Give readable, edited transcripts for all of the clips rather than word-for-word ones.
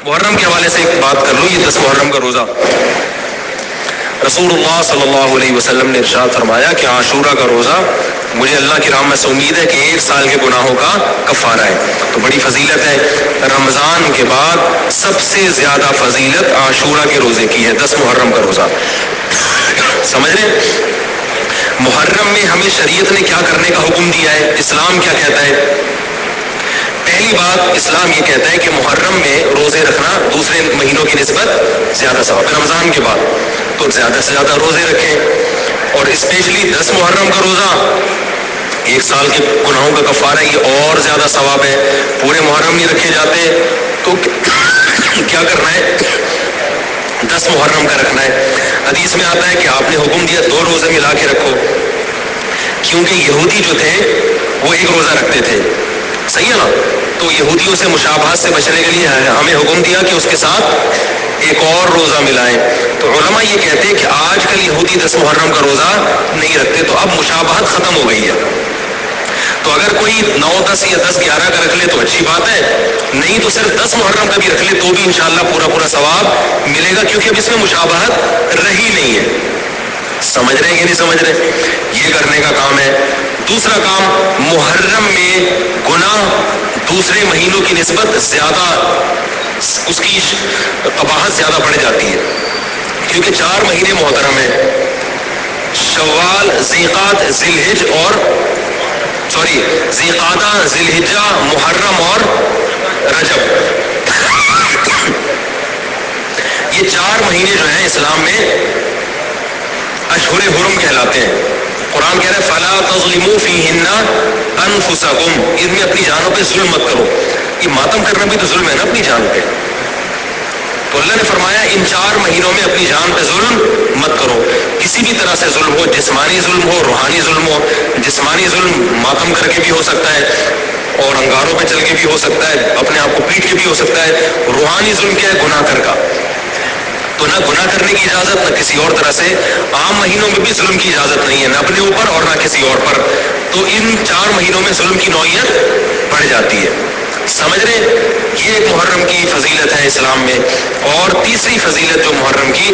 محرم کے حوالے سے ایک بات کر لوں. یہ 10 محرم کا روزہ، رسول اللہ صلی اللہ علیہ وسلم نے ارشاد فرمایا کہ عاشورہ کا روزہ مجھے اللہ کی رحمت سے امید ہے کہ 1 سال کے گناہوں کا کفارہ ہے. تو بڑی فضیلت ہے. رمضان کے بعد سب سے زیادہ فضیلت عاشورہ کے روزے کی ہے، 10 محرم کا روزہ. سمجھ رہے ہیں؟ محرم میں ہمیں شریعت نے کیا کرنے کا حکم دیا ہے، اسلام کیا کہتا ہے؟ پہلی بات، اسلام یہ کہتا ہے کہ محرم میں روزے رکھنا دوسرے مہینوں کی نسبت زیادہ ثواب ہے. رمضان کے بعد تو زیادہ سے زیادہ روزے رکھیں، اور اسپیشلی 10 محرم کا روزہ 1 سال کے گناہوں کا کفارہ، یہ اور زیادہ ثواب ہے. پورے محرم نہیں رکھے جاتے تو کیا کرنا ہے؟ 10 محرم کا رکھنا ہے. حدیث میں آتا ہے کہ آپ نے حکم دیا 2 روزے ملا کے رکھو، کیونکہ یہودی جو تھے وہ 1 روزہ رکھتے تھے. صحیح ہے نا؟ تو یہودیوں سے مشابہت سے بچنے کے لیے ہمیں حکم دیا کہ اس کے ساتھ ایک اور روزہ ملائیں. تو علماء یہ کہتے ہیں کہ آج کل یہودی 10 محرم کا روزہ نہیں رکھتے، تو اب مشابہت ختم ہو گئی ہے. تو اگر کوئی 9، 10 یا 10، 11 کا رکھ لے تو اچھی بات ہے، نہیں تو صرف 10 محرم کا بھی رکھ لے تو بھی انشاءاللہ پورا ثواب ملے گا، کیونکہ اب اس میں مشابہت رہی نہیں ہے. سمجھ رہے ہیں کہ نہیں سمجھ رہے؟ یہ کرنے کا کام ہے. دوسرا کام، محرم میں گناہ دوسرے مہینوں کی نسبت زیادہ، اس کی قباحت زیادہ بڑھ جاتی ہے، کیونکہ 4 مہینے محترم ہیں، شوال، ذیقعد، ذیقعدہ، ذی الحجہ، محرم اور رجب. یہ 4 مہینے جو ہیں اسلام میں اشہر حرم کہلاتے ہیں. قرآن کہہ رہا ہے فَلَا تَظْلِمُوا فِيهِنَّ أَنفُسَكُمْ، ان میں اپنی جانوں پہ ظلم مت کرو. یہ ماتم کرنا بھی تو ظلم ہے نا اپنی جان پہ. تو اللہ نے فرمایا ان 4 مہینوں میں اپنی جان پہ ظلم مت کرو. کسی بھی طرح سے ظلم ہو، جسمانی ظلم ہو، روحانی ظلم ہو. جسمانی ظلم ماتم کر کے بھی ہو سکتا ہے، اور انگاروں پہ چل کے بھی ہو سکتا ہے، اپنے آپ کو پیٹ کے بھی ہو سکتا ہے. روحانی ظلم کیا ہے؟ گناہ کر کا. تو نہ گناہ کرنے کی اجازت، نہ کسی اور طرح سے. عام مہینوں میں بھی ظلم کی اجازت نہیں ہے، نہ اپنے اوپر اور نہ کسی اور پر. تو ان 4 مہینوں میں ظلم کی نوعیت بڑھ جاتی ہے. سمجھ رہے؟ یہ ایک محرم کی فضیلت ہے اسلام میں. اور تیسری فضیلت جو محرم کی،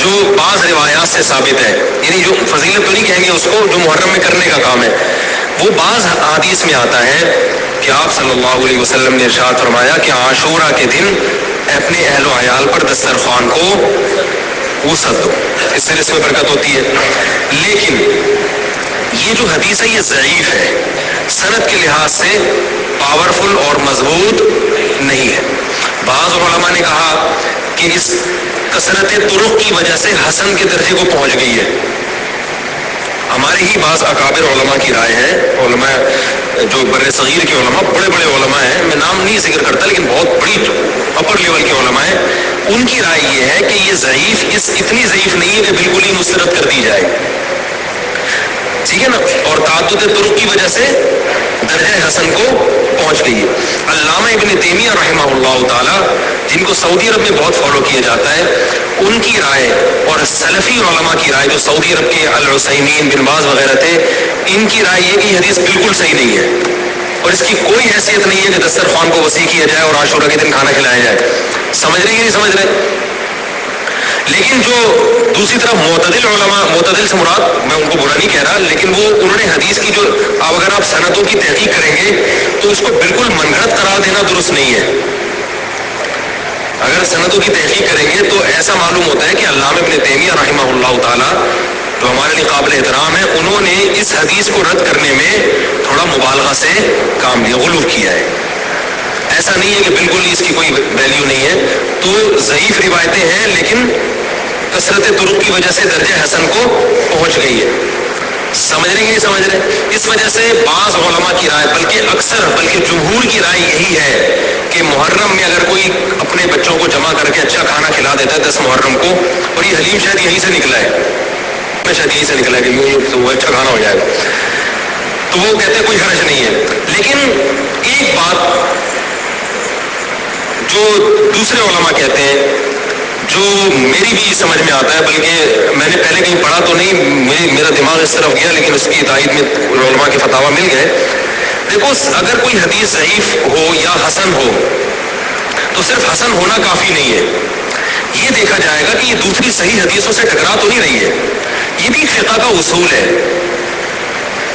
جو بعض روایات سے ثابت ہے، یعنی جو فضیلت تو نہیں کہیں گے اس کو، جو محرم میں کرنے کا کام ہے، وہ بعض حدیث میں آتا ہے کہ آپ صلی اللہ علیہ وسلم نے ارشاد فرمایا کہ عاشورہ کے دن اپنے اہل و عیال پر دسترخوان کو وسعت دو، اس سے رزق میں برکت ہوتی ہے. لیکن یہ جو حدیث ہے یہ ضعیف ہے، سند کے لحاظ سے پاورفل اور مضبوط نہیں ہے. بعض علماء نے کہا کہ اس کثرت طرق کی وجہ سے حسن کے درجے کو پہنچ گئی ہے. ہمارے ہی بعض اکابر علماء کی رائے ہے، علماء جو بر صغیر کے علماء، بڑے بڑے علماء ہیں، میں نام نہیں ذکر کرتا لیکن بہت بڑی اپر لیول کے علماء ہیں، ان کی رائے یہ ہے کہ یہ ضعیف، اتنی ضعیف نہیں ہے کہ بالکل ہی مسترد کر دی جائے. ٹھیک ہے نا؟ اور تعدد طرق کی وجہ سے درجہ حسن کو پہنچ گئی ہے. علامہ ابن تیمیہ رحمہ اللہ تعالی، جن کو سعودی عرب میں بہت فالو کیا جاتا ہے، ان کی رائے اور سلفی علماء کی رائے، جو سعودی عرب کے العثیمین، بن باز وغیرہ تھے، ان کی رائے یہ کہ یہ حدیث بالکل صحیح نہیں ہے، اور اس کی کوئی حیثیت نہیں ہے کہ دسترخوان کو وسیع کیا جائے اور عاشورہ کے دن کھانا کھلایا جائے. سمجھ رہے کہ نہیں سمجھ رہے؟ لیکن جو دوسری طرف معتدل علماء، معتدل سے مراد میں ان کو برا نہیں کہہ رہا، لیکن وہ انہوں نے حدیث کی جو، اب اگر آپ سندوں کی تحقیق کریں گے تو اس کو بالکل منگڑت قرار دینا درست نہیں ہے. اگر سندوں کی تحقیق کریں گے تو ایسا معلوم ہوتا ہے کہ علامہ ابن تیمیہ رحمہ اللہ تعالی، جو ہمارے لیے قابل احترام ہے، انہوں نے اس حدیث کو رد کرنے میں تھوڑا مبالغہ سے کام لیا، غلو کیا ہے. ایسا نہیں ہے کہ بالکل اس کی کوئی ویلیو نہیں ہے. تو ضعیف روایتیں ہیں لیکن کثرت طرق کی وجہ سے درجہ حسن کو پہنچ گئی ہے. سمجھ رہے کہ نہیں سمجھ رہے؟ اس وجہ سے بعض علماء کی رائے، بلکہ جمہور کی رائے یہی ہے کہ محرم میں اگر کوئی اپنے بچوں کو جمع کر کے اچھا کھانا کھلا دیتا ہے 10 محرم کو، اور یہ حلیم شاید یہیں سے نکلا ہے، شاید یہیں سے نکلا ہے کہ وہ اچھا کھانا ہو جائے گا، تو وہ کہتے ہیں کوئی حرج نہیں ہے. لیکن ایک بات جو دوسرے علماء کہتے ہیں، جو میری بھی سمجھ میں آتا ہے، بلکہ میں نے پہلے کہیں پڑھا تو نہیں، میرا دماغ اس طرف گیا، لیکن اس کی تائید میں علماء کے فتاوی مل گئے. دیکھو، اگر کوئی حدیث ضعیف ہو یا حسن ہو تو صرف حسن ہونا کافی نہیں ہے، یہ دیکھا جائے گا کہ یہ دوسری صحیح حدیثوں سے ٹکرا تو نہیں رہی ہے. یہ بھی فقہ کا اصول ہے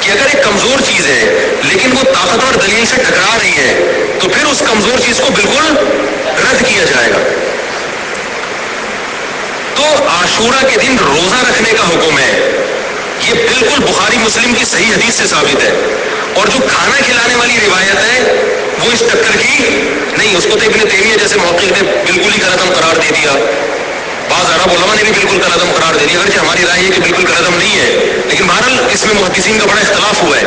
کہ اگر ایک کمزور چیز ہے لیکن وہ طاقتور دلیل سے ٹکرا رہی ہے تو پھر اس کمزور چیز کو بالکل رد کیا جائے گا. تو عاشورہ کے دن روزہ رکھنے کا حکم ہے، یہ بالکل بخاری مسلم کی صحیح حدیث سے ثابت ہے. اور جو کھانا کھلانے والی روایت ہے وہ اس ٹکر کی نہیں، اس کو تو ابن تیمیہ جیسے محقق نے بالکل ہی غلط قرار دے دیا، بعض عرب علماء نے بھی بالکل غلط قرار دے دیا، اگرچہ ہماری رائے ہے کہ بالکل غلط نہیں ہے، لیکن بہرحال اس میں محدثین کا بڑا اختلاف ہوا ہے.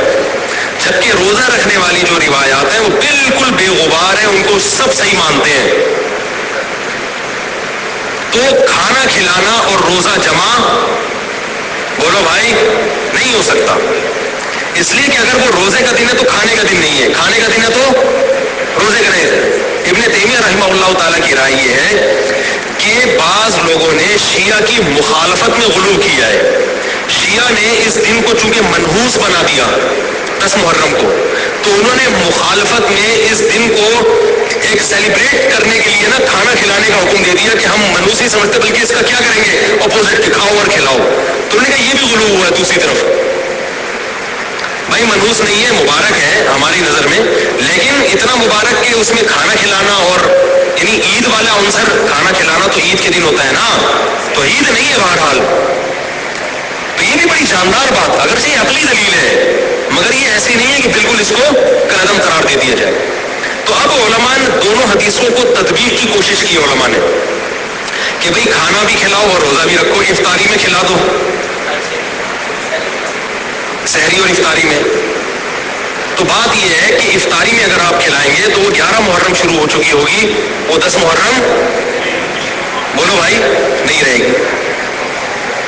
جبکہ روزہ رکھنے والی جو روایات ہیں وہ بالکل بے غبار ہیں، ان کو سب صحیح مانتے ہیں. تو کھانا کھلانا اور روزہ جمع بولو بھائی نہیں ہو سکتا، اس لیے کہ اگر وہ روزے کا دن ہے تو کھانے کا دن نہیں ہے، کھانے کا دن ہے تو روزے کا نہیں ہے. ابن تیمیہ رحمہ اللہ تعالیٰ کی رائے یہ ہے کہ بعض لوگوں نے شیعہ کی مخالفت میں غلو کیا ہے. شیعہ نے اس دن کو چونکہ منحوس بنا دیا 10 محرم کو، تو انہوں نے مخالفت میں اس دن کو ایک سیلیبریٹ کرنے کے لیے نا کھانا کھلانے کا حکم دے دیا کہ ہم منحوس نہیں سمجھتے بلکہ اس کا کیا کریں گے اپوزٹ کے کھاؤ اور کھلاؤ. تو انہوں نے کہا یہ بھی غلو ہوا ہے دوسری طرف. بھائی منحوس نہیں ہے، مبارک ہے ہماری نظر میں، لیکن اتنا مبارک کہ اس میں کھانا کھلانا اور یعنی عید والا عنصر کھانا کھلانا تو عید کے دن ہوتا ہے نا، تو عید نہیں ہے بہرحال. تو یہ بھی بڑی شاندار بات، اگرچہ یہ عقلی دلیل ہے مگر یہ ایسی نہیں ہے کہ بالکل اس کو کلعدم قرار دے دیا جائے. تو اب علماء نے دونوں حدیثوں کو تطبیق کی کوشش کی علماء نے کہ بھئی کھانا بھی کھلاؤ اور روزہ بھی رکھو، افطاری میں کھلا دو، سحری اور افطاری میں. تو بات یہ ہے کہ افطاری میں اگر آپ کھلائیں گے تو وہ 11 محرم شروع ہو چکی ہوگی، وہ 10 محرم بولو بھائی نہیں رہے گی.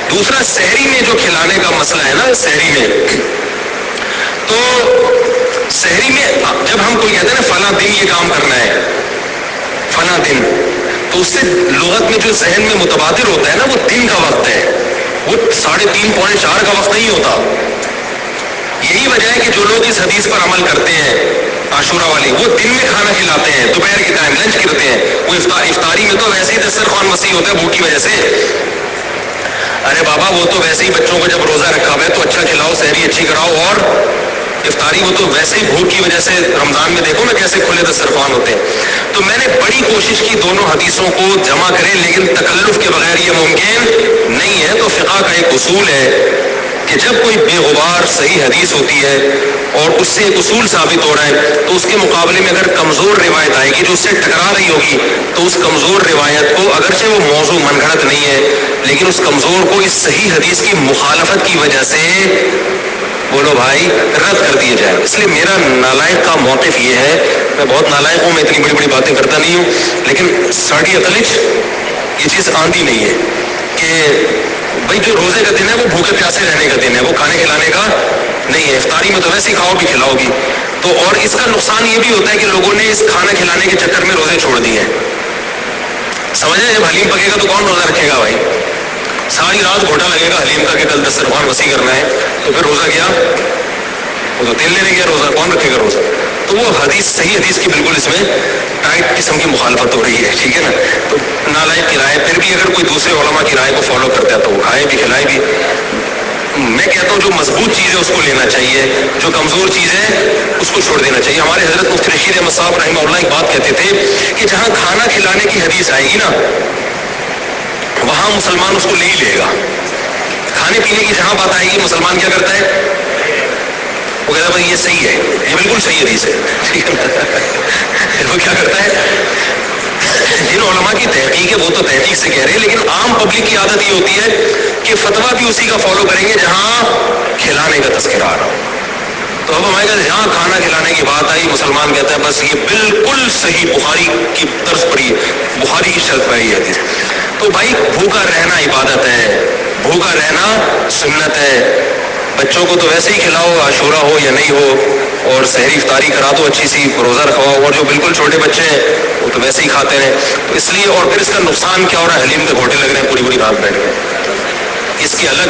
دوسرا سحری میں جو کھلانے کا مسئلہ ہے نا، سحری میں تو سحری میں جب ہم کوئی کہتے ہیں نا فلاں دن یہ کام کرنا ہے فلاں دن، تو اس سے لغت میں جو ذہن میں متبادر ہوتا ہے نا وہ دن کا وقت ہے، وہ 3:30 پونے 4 کا وقت نہیں ہوتا. یہی وجہ ہے کہ جو لوگ اس حدیث پر عمل کرتے ہیں عاشورہ والی، وہ دن میں کھانا کھلاتے ہیں، دوپہر کے ٹائم لنچ کرتے ہیں. وہ افطاری میں تو ویسے ہی دسترخوان وسیع ہوتا ہے بھوک کی وجہ سے. ارے بابا وہ تو ویسے ہی بچوں کو جب روزہ رکھا ہوا ہے تو اچھا کھلاؤ، سحری اچھی کراؤ، اور افطاری وہ تو ویسے ہی بھوک کی وجہ سے رمضان میں دیکھو نا کیسے کھلے دسترخوان ہوتے ہیں. تو میں نے بڑی کوشش کی دونوں حدیثوں کو جمع کریں، لیکن تکلف کے بغیر یہ ممکن نہیں ہے. تو فقہ کا ایک اصول ہے کہ جب کوئی بے غبار صحیح حدیث ہوتی ہے اور اس سے ایک اصول ثابت ہو رہا ہے تو اس کے مقابلے میں اگر کمزور روایت آئے گی جو اس سے ٹکرا رہی ہوگی تو اس کمزور روایت کو، اگرچہ وہ موضوع من گھڑت نہیں ہے لیکن اس کمزور کو اس صحیح حدیث کی مخالفت کی وجہ سے بولو بھائی رد کر دیا جائے. اس لیے میرا نالائق کا موقف یہ ہے، میں بہت نالائق ہوں، میں اتنی بڑی بڑی باتیں کرتا نہیں ہوں، لیکن ساڑھی عقل یہ چیز آندھی نہیں ہے کہ بھائی جو روزے کا دن ہے وہ بھوکے پیاسے رہنے کا دن ہے، وہ کھانے کھلانے کا نہیں ہے. افطاری میں تو ویسے ہی کھاؤ گی کھلاؤ گی. تو اور اس کا نقصان یہ بھی ہوتا ہے کہ لوگوں نے اس کھانا کھلانے کے چکر میں روزے چھوڑ دیے ہیں. سمجھے جب حلیم پکے گا تو کون روزہ رکھے گا بھائی؟ ساری رات گھوٹا لگے گا حلیم کا کہ کل دسترخوان وسیع کرنا ہے، تو پھر روزہ کیا؟ وہ تو تیل لینے گیا، روزہ کون رکھے گا روزہ؟ تو وہ حدیث صحیح حدیث کی بالکل اس میں ٹائٹ قسم کی مخالفت ہو رہی ہے، ٹھیک ہے نا. تو نالائق کی رائے، پھر بھی اگر کوئی دوسرے علماء کی رائے کو فالو کرتا ہے تو وہ کھائے بھی کھلائے بھی. میں کہتا ہوں جو مضبوط چیز ہے اس کو لینا چاہیے، جو کمزور چیز ہے اس کو چھوڑ دینا چاہیے. ہمارے حضرت مفتی رشید احمد صاحب رحمہ اللہ ایک بات کہتے تھے کہ جہاں کھانا کھلانے کی حدیث آئے گی نا وہاں مسلمان اس کو لے ہی لے گا. کھانے پینے کی جہاں بات آئے گی مسلمان کیا کرتا ہے؟ وہ کہتا ہے بھائی یہ صحیح ہے، یہ بالکل صحیح حدیث ہے، ٹھیک ہے. وہ کیا کرتا ہے؟ جن علماء کی تحقیق ہے وہ تو تحقیق سے کہہ رہے ہیں، لیکن عام پبلک کی عادت یہ ہوتی ہے کہ فتویٰ بھی اسی کا فالو کریں گے جہاں کھلانے کا تذکرہ آ رہا ہو. تو اب ہمارے پاس جہاں کھانا کھلانے کی بات آئی مسلمان کہتا ہے بس یہ بالکل صحیح بخاری کی طرز پر ہی، بخاری کی شرط پر ہی حدیث. تو بھائی بھوکا رہنا عبادت ہے، بھوکا رہنا سنت ہے. بچوں کو تو ویسے ہی کھلاؤ عاشورہ ہو یا نہیں ہو، اور سحری افطاری کرا دو اچھی سی، روزہ رکھواؤ. اور جو بالکل چھوٹے بچے ہیں وہ تو ویسے ہی کھاتے ہیں. تو اس لیے اور پھر اس کا نقصان کیا ہو رہا ہے؟ حلیم کے گھوٹے لگ رہے ہیں پوری پوری رات بیٹھ کے. اس کی الگ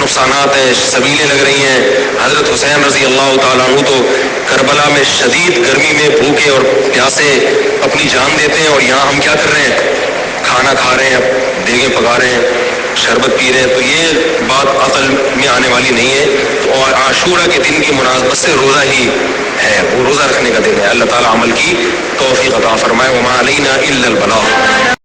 نقصانات ہیں، سبیلیں لگ رہی ہیں. حضرت حسین رضی اللہ تعالیٰ عنہ تو کربلا میں شدید گرمی میں بھوکے اور پیاسے اپنی جان دیتے ہیں، اور یہاں ہم کیا کر رہے ہیں؟ کھانا کھا رہے ہیں، دیگیں پکا رہے ہیں، شربت پی رہے ہیں. تو یہ بات عقل میں آنے والی نہیں ہے. اور عاشورہ کے دن کی مناسبت سے روزہ ہی ہے، وہ روزہ رکھنے کا دن ہے. اللہ تعالیٰ عمل کی توفیق عطا فرمائے. وما علینا الا البلاغ.